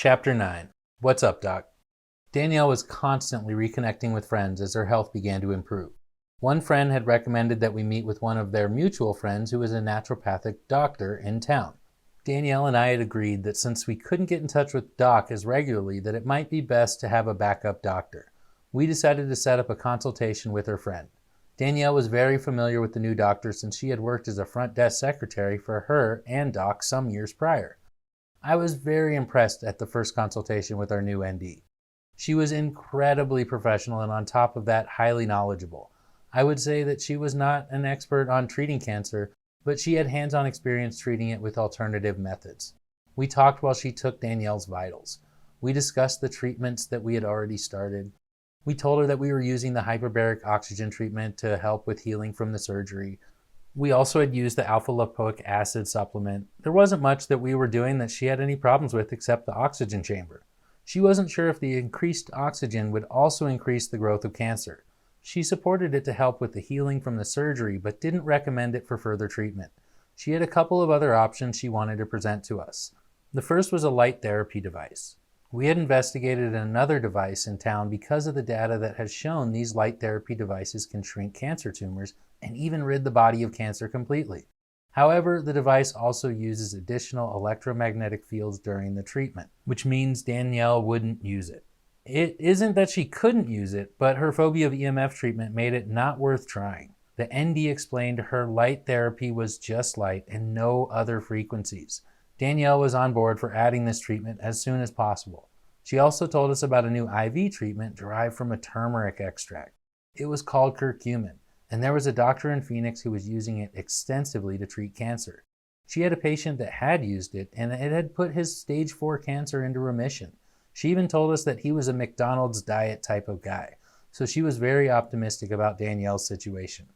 Chapter 9. What's up, Doc? Danielle was constantly reconnecting with friends as her health began to improve. One friend had recommended that we meet with one of their mutual friends who was a naturopathic doctor in town. Danielle and I had agreed that since we couldn't get in touch with Doc as regularly, that it might be best to have a backup doctor. We decided to set up a consultation with her friend. Danielle was very familiar with the new doctor since she had worked as a front desk secretary for her and Doc some years prior. I was very impressed at the first consultation with our new ND. She was incredibly professional and on top of that, highly knowledgeable. I would say that she was not an expert on treating cancer, but she had hands-on experience treating it with alternative methods. We talked while she took Danielle's vitals. We discussed the treatments that we had already started. We told her that we were using the hyperbaric oxygen treatment to help with healing from the surgery. We also had used the alpha-lipoic acid supplement. There wasn't much that we were doing that she had any problems with except the oxygen chamber. She wasn't sure if the increased oxygen would also increase the growth of cancer. She supported it to help with the healing from the surgery, but didn't recommend it for further treatment. She had a couple of other options she wanted to present to us. The first was a light therapy device. We had investigated another device in town because of the data that has shown these light therapy devices can shrink cancer tumors and even rid the body of cancer completely. However, the device also uses additional electromagnetic fields during the treatment, which means Danielle wouldn't use it. It isn't that she couldn't use it, but her phobia of EMF treatment made it not worth trying. The ND explained her light therapy was just light and no other frequencies. Danielle was on board for adding this treatment as soon as possible. She also told us about a new IV treatment derived from a turmeric extract. It was called curcumin, and there was a doctor in Phoenix who was using it extensively to treat cancer. She had a patient that had used it, and it had put his stage 4 cancer into remission. She even told us that he was a McDonald's diet type of guy, so she was very optimistic about Danielle's situation.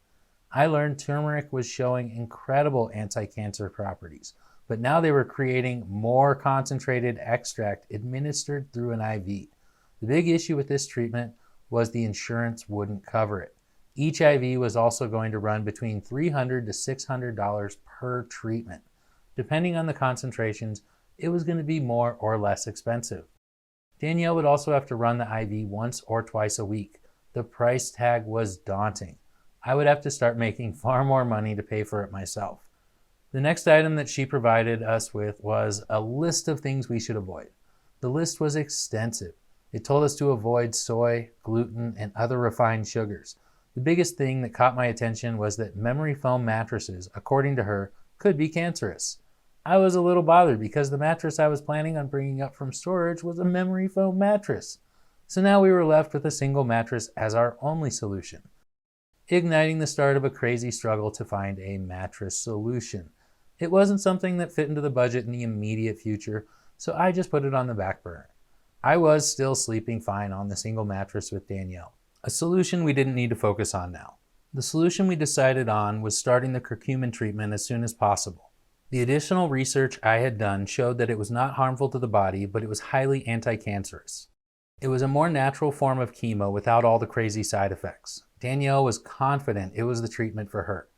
I learned turmeric was showing incredible anti-cancer properties, but now they were creating more concentrated extract administered through an IV. The big issue with this treatment was the insurance wouldn't cover it. Each IV was also going to run between $300 to $600 per treatment. Depending on the concentrations, it was going to be more or less expensive. Danielle would also have to run the IV once or twice a week. The price tag was daunting. I would have to start making far more money to pay for it myself. The next item that she provided us with was a list of things we should avoid. The list was extensive. It told us to avoid soy, gluten, and other refined sugars. The biggest thing that caught my attention was that memory foam mattresses, according to her, could be cancerous. I was a little bothered because the mattress I was planning on bringing up from storage was a memory foam mattress. So now we were left with a single mattress as our only solution, igniting the start of a crazy struggle to find a mattress solution. It wasn't something that fit into the budget in the immediate future, so I just put it on the back burner. I was still sleeping fine on the single mattress with Danielle, a solution we didn't need to focus on now. The solution we decided on was starting the curcumin treatment as soon as possible. The additional research I had done showed that it was not harmful to the body, but it was highly anti-cancerous. It was a more natural form of chemo without all the crazy side effects. Danielle was confident it was the treatment for her.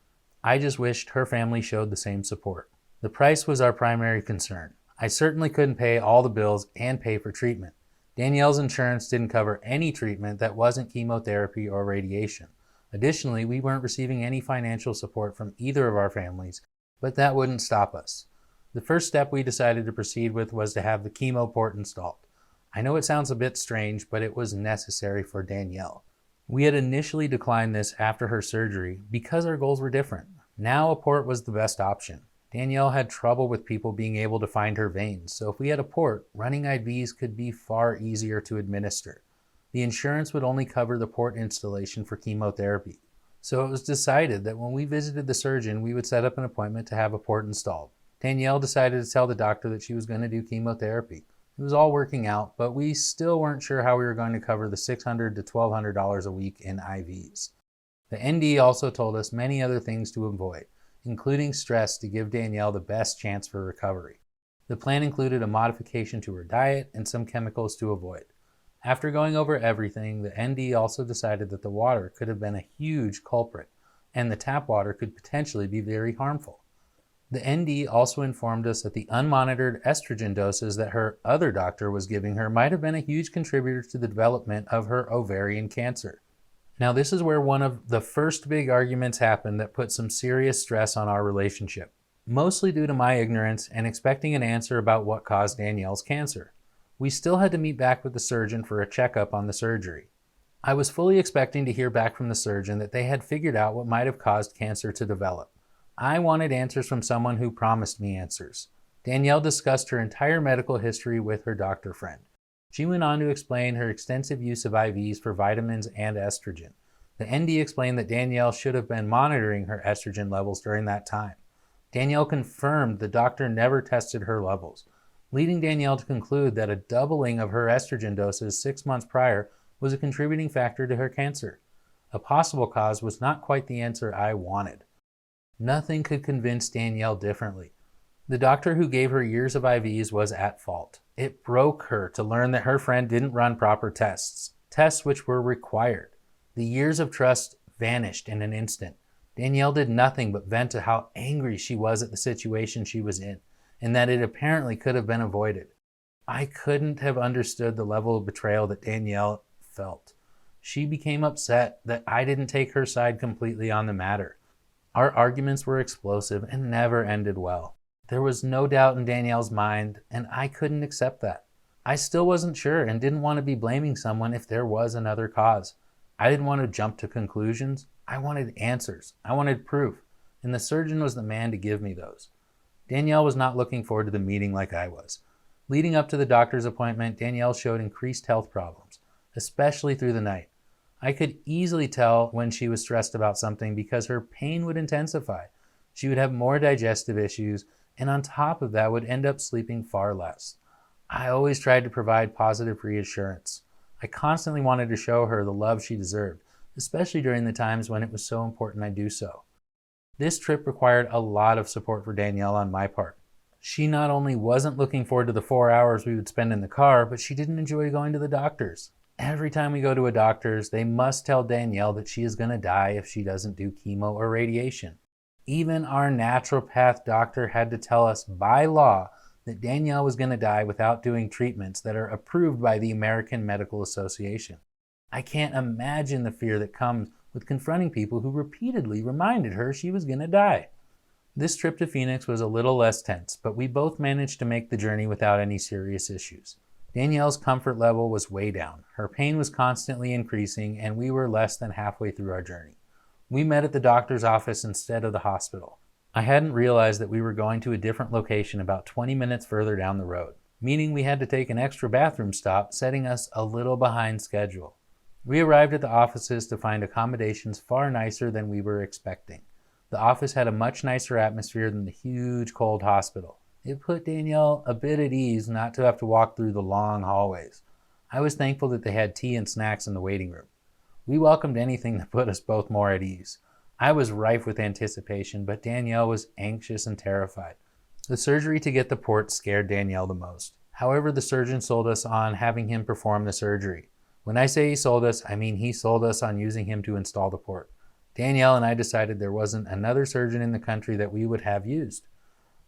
I just wished her family showed the same support. The price was our primary concern. I certainly couldn't pay all the bills and pay for treatment. Danielle's insurance didn't cover any treatment that wasn't chemotherapy or radiation. Additionally, we weren't receiving any financial support from either of our families, but that wouldn't stop us. The first step we decided to proceed with was to have the chemo port installed. I know it sounds a bit strange, but it was necessary for Danielle. We had initially declined this after her surgery because our goals were different. Now a port was the best option. Danielle had trouble with people being able to find her veins, so if we had a port, running IVs could be far easier to administer. The insurance would only cover the port installation for chemotherapy. So it was decided that when we visited the surgeon, we would set up an appointment to have a port installed. Danielle decided to tell the doctor that she was going to do chemotherapy. It was all working out, but we still weren't sure how we were going to cover the $600 to $1,200 a week in IVs. The ND also told us many other things to avoid, including stress to give Danielle the best chance for recovery. The plan included a modification to her diet and some chemicals to avoid. After going over everything, the ND also decided that the water could have been a huge culprit, and the tap water could potentially be very harmful. The ND also informed us that the unmonitored estrogen doses that her other doctor was giving her might have been a huge contributor to the development of her ovarian cancer. Now, this is where one of the first big arguments happened that put some serious stress on our relationship, mostly due to my ignorance and expecting an answer about what caused Danielle's cancer. We still had to meet back with the surgeon for a checkup on the surgery. I was fully expecting to hear back from the surgeon that they had figured out what might have caused cancer to develop. I wanted answers from someone who promised me answers. Danielle discussed her entire medical history with her doctor friend. She went on to explain her extensive use of IVs for vitamins and estrogen. The ND explained that Danielle should have been monitoring her estrogen levels during that time. Danielle confirmed the doctor never tested her levels, leading Danielle to conclude that a doubling of her estrogen doses 6 months prior was a contributing factor to her cancer. A possible cause was not quite the answer I wanted. Nothing could convince Danielle differently. The doctor who gave her years of IVs was at fault. It broke her to learn that her friend didn't run proper tests which were required. The years of trust vanished in an instant. Danielle did nothing but vent to how angry she was at the situation she was in, and that it apparently could have been avoided. I couldn't have understood the level of betrayal that Danielle felt. She became upset that I didn't take her side completely on the matter. Our arguments were explosive and never ended well. There was no doubt in Danielle's mind, and I couldn't accept that. I still wasn't sure and didn't want to be blaming someone if there was another cause. I didn't want to jump to conclusions. I wanted answers. I wanted proof, and the surgeon was the man to give me those. Danielle was not looking forward to the meeting like I was. Leading up to the doctor's appointment, Danielle showed increased health problems, especially through the night. I could easily tell when she was stressed about something because her pain would intensify. She would have more digestive issues, and on top of that would end up sleeping far less. I always tried to provide positive reassurance. I constantly wanted to show her the love she deserved, especially during the times when it was so important I do so. This trip required a lot of support for Danielle on my part. She not only wasn't looking forward to the 4 hours we would spend in the car, but she didn't enjoy going to the doctor's. Every time we go to a doctor's, they must tell Danielle that she is going to die if she doesn't do chemo or radiation. Even our naturopath doctor had to tell us by law that Danielle was going to die without doing treatments that are approved by the American Medical Association. I can't imagine the fear that comes with confronting people who repeatedly reminded her she was going to die. This trip to Phoenix was a little less tense, but we both managed to make the journey without any serious issues. Danielle's comfort level was way down. Her pain was constantly increasing, and we were less than halfway through our journey. We met at the doctor's office instead of the hospital. I hadn't realized that we were going to a different location about 20 minutes further down the road, meaning we had to take an extra bathroom stop, setting us a little behind schedule. We arrived at the offices to find accommodations far nicer than we were expecting. The office had a much nicer atmosphere than the huge cold hospital. It put Danielle a bit at ease not to have to walk through the long hallways. I was thankful that they had tea and snacks in the waiting room. We welcomed anything that put us both more at ease. I was rife with anticipation, but Danielle was anxious and terrified. The surgery to get the port scared Danielle the most. However, the surgeon sold us on having him perform the surgery. When I say he sold us, I mean he sold us on using him to install the port. Danielle and I decided there wasn't another surgeon in the country that we would have used.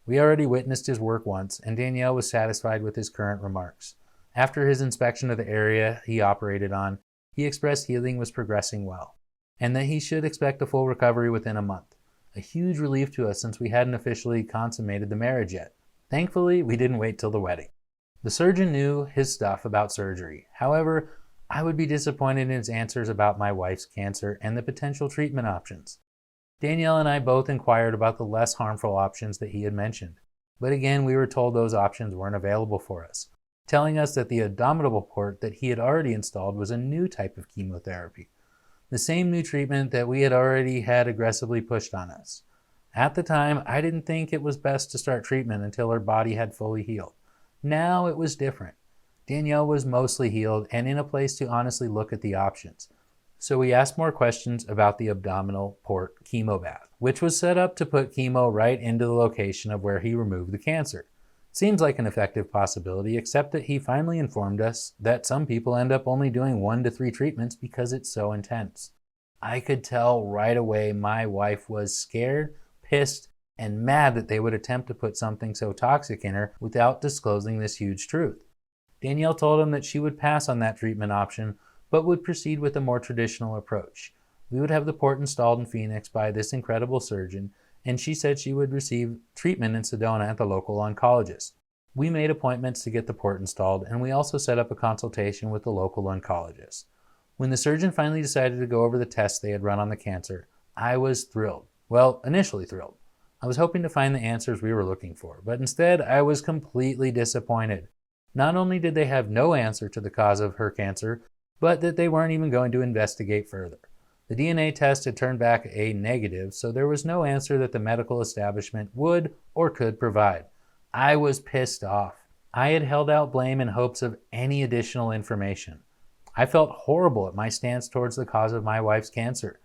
We already witnessed his work once, and Danielle was satisfied with his current remarks. After his inspection of the area he operated on, he expressed healing was progressing well, and that he should expect a full recovery within a month. A huge relief to us since we hadn't officially consummated the marriage yet. Thankfully, we didn't wait till the wedding. The surgeon knew his stuff about surgery. However, I would be disappointed in his answers about my wife's cancer and the potential treatment options. Danielle and I both inquired about the less harmful options that he had mentioned, but again we were told those options weren't available for us, telling us that the abdominal port that he had already installed was a new type of chemotherapy, the same new treatment that we had already had aggressively pushed on us. At the time, I didn't think it was best to start treatment until her body had fully healed. Now it was different. Danielle was mostly healed and in a place to honestly look at the options. So we asked more questions about the abdominal port chemo bath, which was set up to put chemo right into the location of where he removed the cancer. Seems like an effective possibility, except that he finally informed us that some people end up only doing 1 to 3 treatments because it's so intense. I could tell right away my wife was scared, pissed, and mad that they would attempt to put something so toxic in her without disclosing this huge truth. Danielle told him that she would pass on that treatment option, but would proceed with a more traditional approach. We would have the port installed in Phoenix by this incredible surgeon, and she said she would receive treatment in Sedona at the local oncologist. We made appointments to get the port installed, and we also set up a consultation with the local oncologist. When the surgeon finally decided to go over the tests they had run on the cancer, I was thrilled. Well, initially thrilled. I was hoping to find the answers we were looking for, but instead I was completely disappointed. Not only did they have no answer to the cause of her cancer, but that they weren't even going to investigate further. The DNA test had turned back a negative, so there was no answer that the medical establishment would or could provide. I was pissed off. I had held out blame in hopes of any additional information. I felt horrible at my stance towards the cause of my wife's cancer.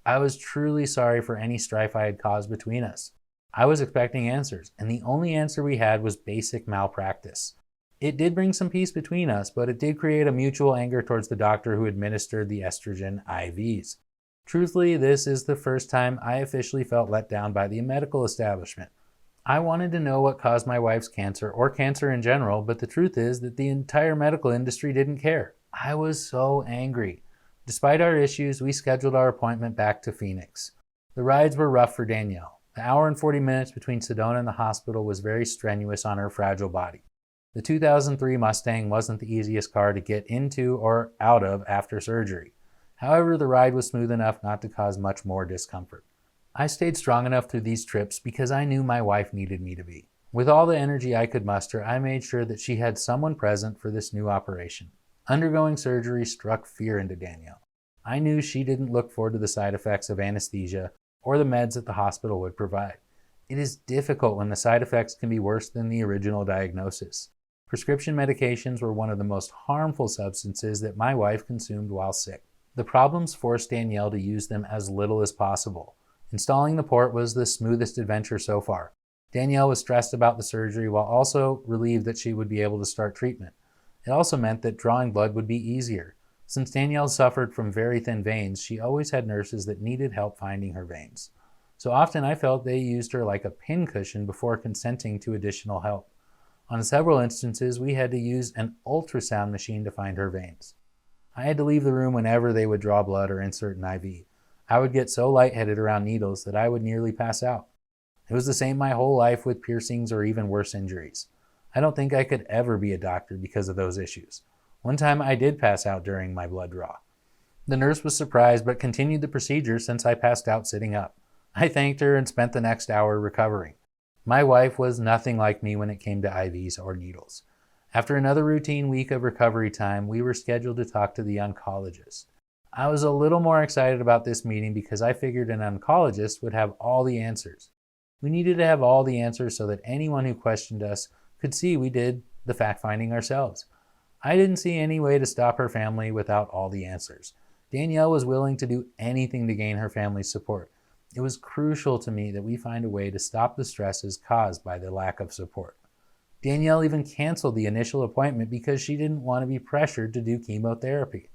I was truly sorry for any strife I had caused between us. I was expecting answers, and the only answer we had was basic malpractice. It did bring some peace between us, but it did create a mutual anger towards the doctor who administered the estrogen IVs. Truthfully, this is the first time I officially felt let down by the medical establishment. I wanted to know what caused my wife's cancer, or cancer in general, but the truth is that the entire medical industry didn't care. I was so angry. Despite our issues, we scheduled our appointment back to Phoenix. The rides were rough for Danielle. The hour and 40 minutes between Sedona and the hospital was very strenuous on her fragile body. The 2003 Mustang wasn't the easiest car to get into or out of after surgery. However, the ride was smooth enough not to cause much more discomfort. I stayed strong enough through these trips because I knew my wife needed me to be. With all the energy I could muster, I made sure that she had someone present for this new operation. Undergoing surgery struck fear into Danielle. I knew she didn't look forward to the side effects of anesthesia or the meds that the hospital would provide. It is difficult when the side effects can be worse than the original diagnosis. Prescription medications were one of the most harmful substances that my wife consumed while sick. The problems forced Danielle to use them as little as possible. Installing the port was the smoothest adventure so far. Danielle was stressed about the surgery while also relieved that she would be able to start treatment. It also meant that drawing blood would be easier. Since Danielle suffered from very thin veins, she always had nurses that needed help finding her veins. So often I felt they used her like a pincushion before consenting to additional help. On several instances, we had to use an ultrasound machine to find her veins. I had to leave the room whenever they would draw blood or insert an IV. I would get so lightheaded around needles that I would nearly pass out. It was the same my whole life with piercings or even worse injuries. I don't think I could ever be a doctor because of those issues. One time I did pass out during my blood draw. The nurse was surprised but continued the procedure since I passed out sitting up. I thanked her and spent the next hour recovering. My wife was nothing like me when it came to IVs or needles. After another routine week of recovery time, we were scheduled to talk to the oncologist. I was a little more excited about this meeting because I figured an oncologist would have all the answers. We needed to have all the answers so that anyone who questioned us could see we did the fact-finding ourselves. I didn't see any way to stop her family without all the answers. Danielle was willing to do anything to gain her family's support. It was crucial to me that we find a way to stop the stresses caused by the lack of support. Danielle even canceled the initial appointment because she didn't want to be pressured to do chemotherapy.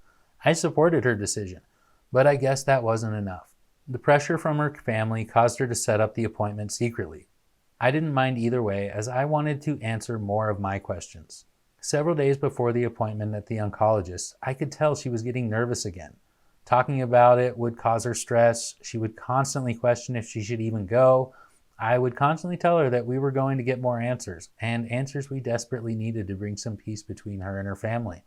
I supported her decision, but I guess that wasn't enough. The pressure from her family caused her to set up the appointment secretly. I didn't mind either way, as I wanted to answer more of my questions. Several days before the appointment at the oncologist, I could tell she was getting nervous again. Talking about it would cause her stress. She would constantly question if she should even go. I would constantly tell her that we were going to get more answers, and answers we desperately needed to bring some peace between her and her family.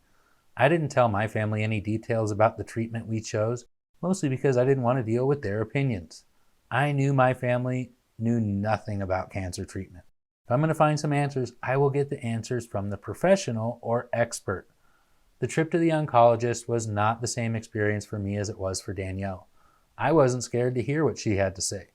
I didn't tell my family any details about the treatment we chose, mostly because I didn't want to deal with their opinions. I knew my family knew nothing about cancer treatment. If I'm going to find some answers, I will get the answers from the professional or expert. The trip to the oncologist was not the same experience for me as it was for Danielle. I wasn't scared to hear what she had to say.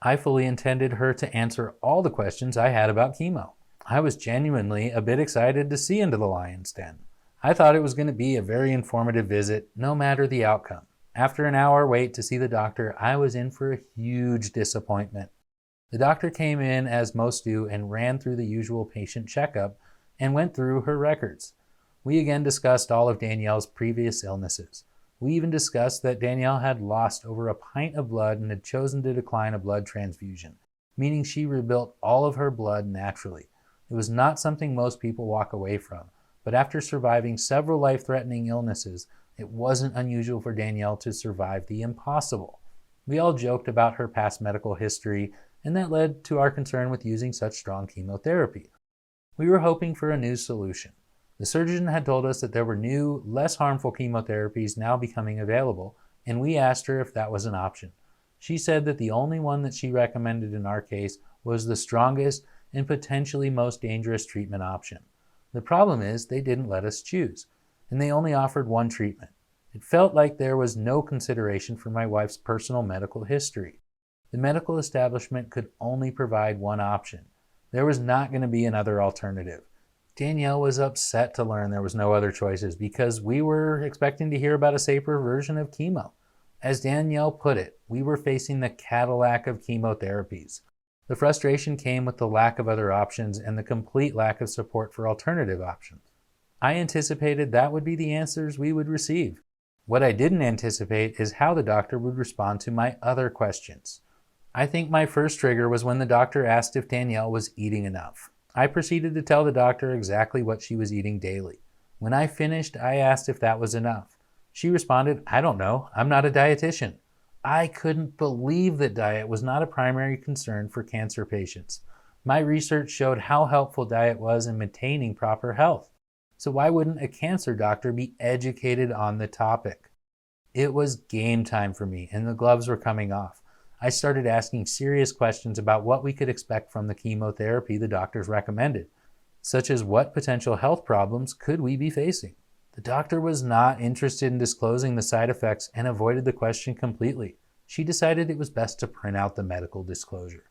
I fully intended her to answer all the questions I had about chemo. I was genuinely a bit excited to see into the lion's den. I thought it was going to be a very informative visit, no matter the outcome. After an hour wait to see the doctor, I was in for a huge disappointment. The doctor came in, as most do, and ran through the usual patient checkup and went through her records. We again discussed all of Danielle's previous illnesses. We even discussed that Danielle had lost over a pint of blood and had chosen to decline a blood transfusion. meaning she rebuilt all of her blood naturally. It was not something most people walk away from, but after surviving several life-threatening illnesses, it wasn't unusual for Danielle to survive the impossible. We all joked about her past medical history, and that led to our concern with using such strong chemotherapy. We were hoping for a new solution. The surgeon had told us that there were new, less harmful chemotherapies now becoming available, and we asked her if that was an option. She said that the only one that she recommended in our case was the strongest and potentially most dangerous treatment option. The problem is they didn't let us choose, and they only offered one treatment. It felt like there was no consideration for my wife's personal medical history. The medical establishment could only provide one option. There was not going to be another alternative. Danielle was upset to learn there was no other choices because we were expecting to hear about a safer version of chemo. As Danielle put it, we were facing the Cadillac of chemotherapies. The frustration came with the lack of other options and the complete lack of support for alternative options. I anticipated that would be the answers we would receive. What I didn't anticipate is how the doctor would respond to my other questions. I think my first trigger was when the doctor asked if Danielle was eating enough. I proceeded to tell the doctor exactly what she was eating daily. When I finished, I asked if that was enough. She responded, "I don't know, I'm not a dietitian." I couldn't believe that diet was not a primary concern for cancer patients. My research showed how helpful diet was in maintaining proper health. So why wouldn't a cancer doctor be educated on the topic? It was game time for me, and the gloves were coming off. I started asking serious questions about what we could expect from the chemotherapy the doctors recommended, such as what potential health problems could we be facing. The doctor was not interested in disclosing the side effects and avoided the question completely. She decided it was best to print out the medical disclosure.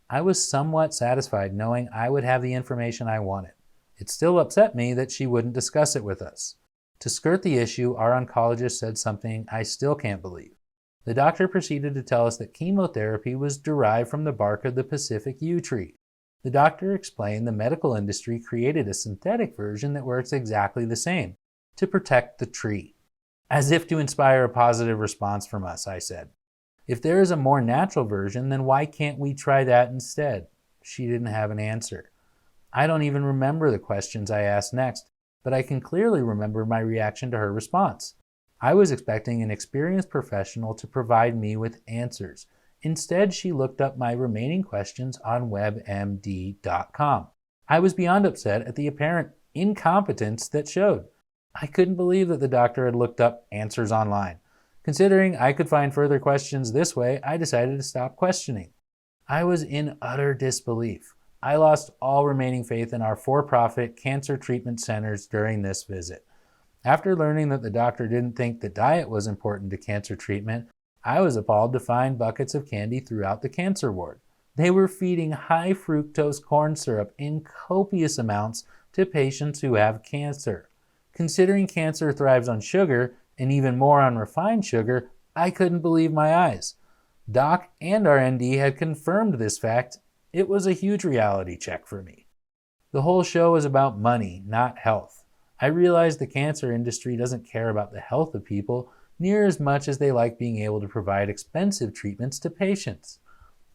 I was somewhat satisfied knowing I would have the information I wanted. It still upset me that she wouldn't discuss it with us. To skirt the issue, our oncologist said something I still can't believe. The doctor proceeded to tell us that chemotherapy was derived from the bark of the Pacific yew tree. The doctor explained the medical industry created a synthetic version that works exactly the same, to protect the tree. As if to inspire a positive response from us, I said. If there is a more natural version, then why can't we try that instead? She didn't have an answer. I don't even remember the questions I asked next, but I can clearly remember my reaction to her response. I was expecting an experienced professional to provide me with answers. Instead, she looked up my remaining questions on WebMD.com. I was beyond upset at the apparent incompetence that showed. I couldn't believe that the doctor had looked up answers online. Considering I could find further questions this way, I decided to stop questioning. I was in utter disbelief. I lost all remaining faith in our for-profit cancer treatment centers during this visit. After learning that the doctor didn't think that diet was important to cancer treatment, I was appalled to find buckets of candy throughout the cancer ward. They were feeding high fructose corn syrup in copious amounts to patients who have cancer. Considering cancer thrives on sugar, and even more on refined sugar, I couldn't believe my eyes. Doc and our ND had confirmed this fact. It was a huge reality check for me. The whole show was about money, not health. I realized the cancer industry doesn't care about the health of people near as much as they like being able to provide expensive treatments to patients.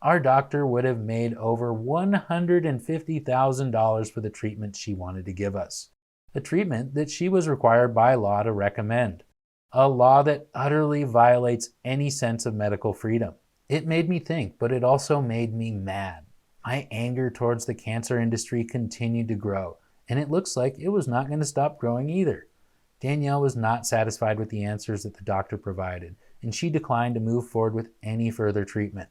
Our doctor would have made over $150,000 for the treatment she wanted to give us. A treatment that she was required by law to recommend. A law that utterly violates any sense of medical freedom. It made me think, but it also made me mad. My anger towards the cancer industry continued to grow, and it looks like it was not going to stop growing either. Danielle was not satisfied with the answers that the doctor provided, and she declined to move forward with any further treatment.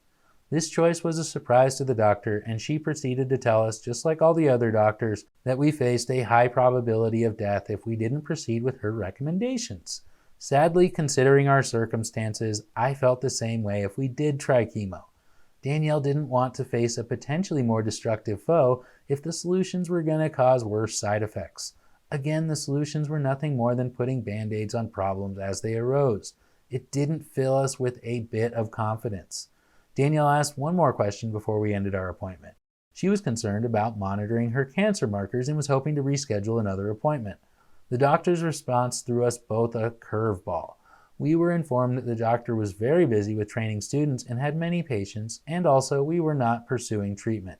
This choice was a surprise to the doctor, and she proceeded to tell us, just like all the other doctors, that we faced a high probability of death if we didn't proceed with her recommendations. Sadly, considering our circumstances, I felt the same way if we did try chemo. Danielle didn't want to face a potentially more destructive foe if the solutions were going to cause worse side effects. Again, the solutions were nothing more than putting band-aids on problems as they arose. It didn't fill us with a bit of confidence. Danielle asked one more question before we ended our appointment. She was concerned about monitoring her cancer markers and was hoping to reschedule another appointment. The doctor's response threw us both a curveball. We were informed that the doctor was very busy with training students and had many patients, and also we were not pursuing treatment.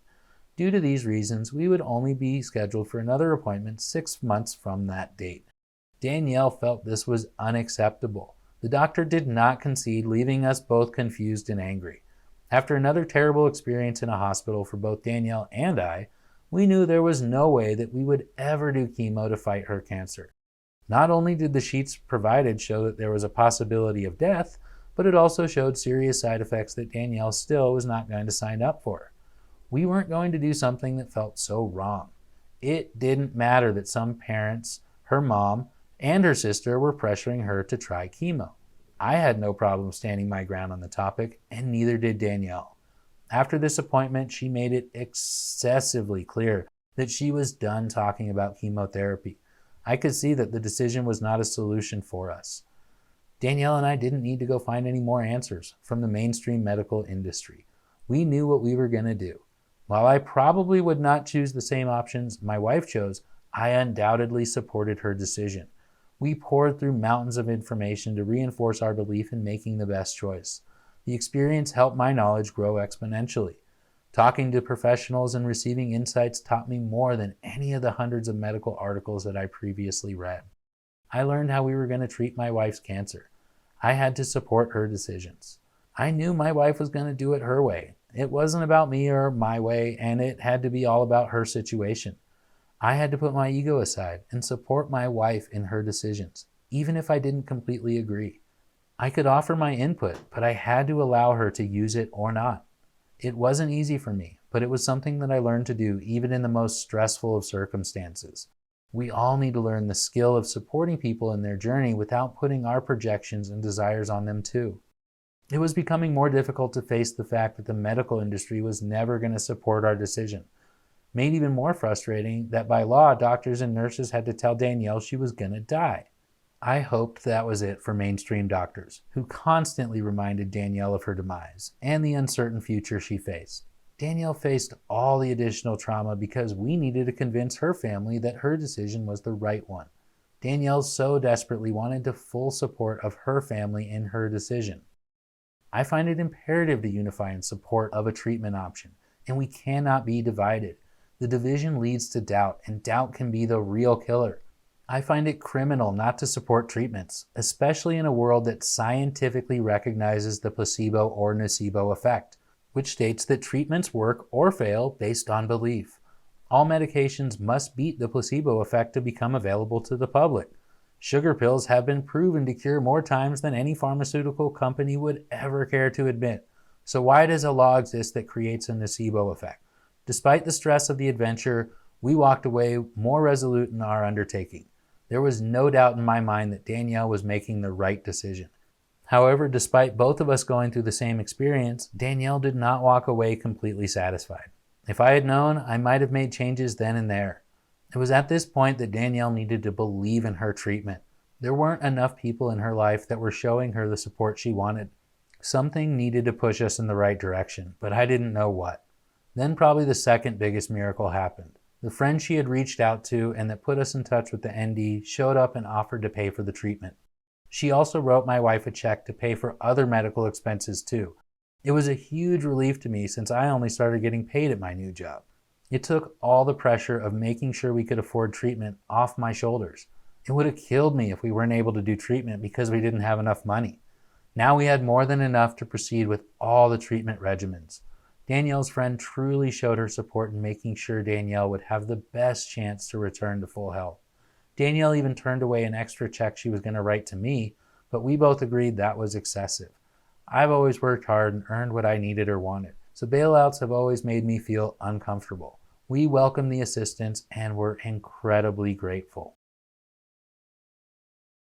Due to these reasons, we would only be scheduled for another appointment 6 months from that date. Danielle felt this was unacceptable. The doctor did not concede, leaving us both confused and angry. After another terrible experience in a hospital for both Danielle and I, we knew there was no way that we would ever do chemo to fight her cancer. Not only did the sheets provided show that there was a possibility of death, but it also showed serious side effects that Danielle still was not going to sign up for. We weren't going to do something that felt so wrong. It didn't matter that some parents, her mom, and her sister were pressuring her to try chemo. I had no problem standing my ground on the topic, and neither did Danielle. After this appointment, she made it excessively clear that she was done talking about chemotherapy. I could see that the decision was not a solution for us. Danielle and I didn't need to go find any more answers from the mainstream medical industry. We knew what we were going to do. While I probably would not choose the same options my wife chose, I undoubtedly supported her decision. We poured through mountains of information to reinforce our belief in making the best choice. The experience helped my knowledge grow exponentially. Talking to professionals and receiving insights taught me more than any of the hundreds of medical articles that I previously read. I learned how we were going to treat my wife's cancer. I had to support her decisions. I knew my wife was going to do it her way. It wasn't about me or my way, and it had to be all about her situation. I had to put my ego aside and support my wife in her decisions, even if I didn't completely agree. I could offer my input, but I had to allow her to use it or not. It wasn't easy for me, but it was something that I learned to do even in the most stressful of circumstances. We all need to learn the skill of supporting people in their journey without putting our projections and desires on them too. It was becoming more difficult to face the fact that the medical industry was never going to support our decision. Made even more frustrating that by law, doctors and nurses had to tell Danielle she was going to die. I hoped that was it for mainstream doctors, who constantly reminded Danielle of her demise and the uncertain future she faced. Danielle faced all the additional trauma because we needed to convince her family that her decision was the right one. Danielle so desperately wanted the full support of her family in her decision. I find it imperative to unify in support of a treatment option, and we cannot be divided. The division leads to doubt, and doubt can be the real killer. I find it criminal not to support treatments, especially in a world that scientifically recognizes the placebo or nocebo effect, which states that treatments work or fail based on belief. All medications must beat the placebo effect to become available to the public. Sugar pills have been proven to cure more times than any pharmaceutical company would ever care to admit. So why does a law exist that creates a nocebo effect? Despite the stress of the adventure, we walked away more resolute in our undertaking. There was no doubt in my mind that Danielle was making the right decision. However, despite both of us going through the same experience, Danielle did not walk away completely satisfied. If I had known, I might have made changes then and there. It was at this point that Danielle needed to believe in her treatment. There weren't enough people in her life that were showing her the support she wanted. Something needed to push us in the right direction, but I didn't know what. Then probably the second biggest miracle happened. The friend she had reached out to and that put us in touch with the ND showed up and offered to pay for the treatment. She also wrote my wife a check to pay for other medical expenses too. It was a huge relief to me since I only started getting paid at my new job. It took all the pressure of making sure we could afford treatment off my shoulders. It would have killed me if we weren't able to do treatment because we didn't have enough money. Now we had more than enough to proceed with all the treatment regimens. Danielle's friend truly showed her support in making sure Danielle would have the best chance to return to full health. Danielle even turned away an extra check she was going to write to me, but we both agreed that was excessive. I've always worked hard and earned what I needed or wanted, so bailouts have always made me feel uncomfortable. We welcomed the assistance and were incredibly grateful.